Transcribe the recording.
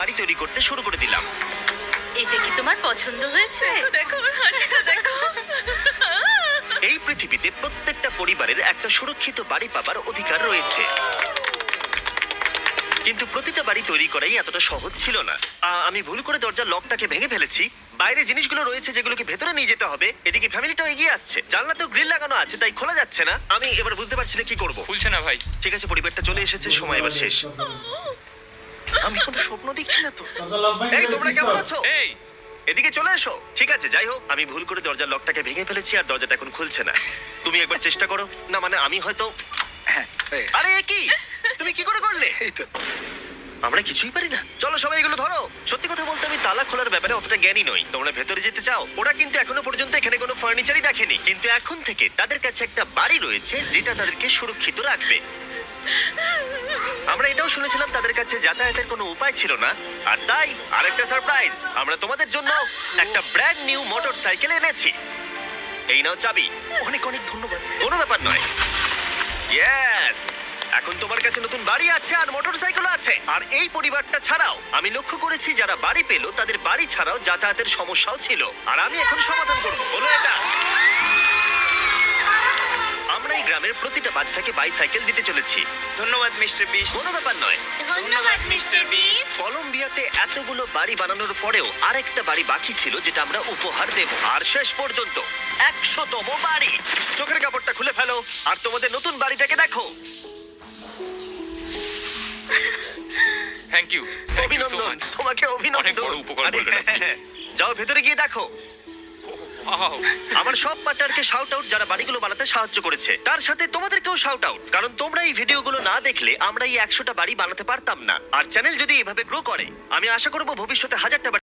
বাড়ি তৈরি করতে শুরু করে দিলাম। এটা কি তোমার পছন্দ হয়েছে? দেখো ওর হাসিটা দেখো। এই পৃথিবীতে প্রত্যেকটা পরিবারের একটা সুরক্ষিত বাড়ি পাবার অধিকার রয়েছে, কিন্তু প্রতিটা বাড়ি তৈরি করাই এতটা সহজ ছিল না। আমি ভুল করে দরজার লকটাকে ভেঙে ফেলেছি। বাইরে জিনিসগুলো রয়েছে যেগুলোকে ভেতরে নিয়ে যেতে হবে। এদিকে ফ্যামিলিটাও এগিয়ে আসছে। জানলাতেও গ্রিল লাগানো আছে, তাই খোলা যাচ্ছে না। আমি এবার বুঝতে পারছি না কি করব। খুলছে না ভাই। ঠিক আছে, পরিবারটা চলে এসেছে, সময় এবার শেষ। আমি কোনো স্বপ্ন দেখছি না তো। এই তোমরা কেমন আছো? এই এদিকে চলে এসো। ঠিক আছে, যাই হোক, আমি ভুল করে দরজার লকটাকে ভেঙে ফেলেছি আর দরজাটা এখন খুলছে না। তুমি একবার চেষ্টা করো। না মানে আমি হয়তো। আরে এ কি, তুমি কি করে করলে? এই তো। আমরা কিছুই পারি না। চলো সবাই এগুলো ধরো। সত্যি কথা বলতে আমি তালা খোলার ব্যাপারে অতটা জ্ঞানী নই। তোমরা ভেতরে যেতে চাও? ওরা কিন্তু এখনো পর্যন্ত এখানে কোনো ফার্নিচারই দেখেনি, কিন্তু এখন থেকে তাদের কাছে একটা বাড়ি রয়েছে যেটা তাদেরকে সুরক্ষিত রাখবে। আমরা এটাও শুনেছিলাম তাদের কাছে যাতায়াতের কোনো উপায় ছিল না, আর তাই আরেকটা সারপ্রাইজ, আমরা তোমাদের জন্য একটা ব্র্যান্ড নিউ মোটরসাইকেল এনেছি। এই নাও চাবি। অনেক অনেক ধন্যবাদ। কোনো ব্যাপার নয়। ইয়েস, এখন তোমার কাছে নতুন বাড়ি আছে আর মোটরসাইকেল আছে। আর এই পরিবারটা ছাড়াও আমি লক্ষ্য করেছি যারা বাড়ি পেল তাদের বাড়ি ছাড়াও যাতায়াতের সমস্যাও ছিল, আর আমি এখন সমাধান করবো। হলো এটা। আমরা এই গ্রামের প্রতিটা বাচ্চাকে বাইসাইকেল দিতে চলেছি। ধন্যবাদ মিস্টার বিশ। কোনো ব্যাপার নয়। ধন্যবাদ মিস্টার বিস। কলম্বিয়াতে এতগুলো বাড়ি বানানোর পরেও আরেকটা বাড়ি বাকি ছিল যেটা আমরা উপহার দেব। আর শেষ পর্যন্ত 100তম বাড়ি। চোখের কাপড়টা খুলে ফেলো আর তোমাদের নতুন বাড়িটাকে দেখো। থ্যাংক ইউ সো অভিনন্দন, মাচ। তোমাকে অভিনন্দন। অনেক বড় উপকার আরে, করলেন আপনি। যাও ভেতরে গিয়ে দেখো। ওয়াও আমার সব পার্টনারকে শাউট আউট যারা বাড়িগুলো বানাতে সাহায্য করেছে। তার সাথে তোমাদেরকেও শাউট আউট, কারণ তোমরা এই ভিডিওগুলো না দেখলে আমরা এই 100টা বাড়ি বানাতে পারতাম না। আর চ্যানেল যদি এভাবে গ্রো করে, আমি আশা করব ভবিষ্যতে 1000টা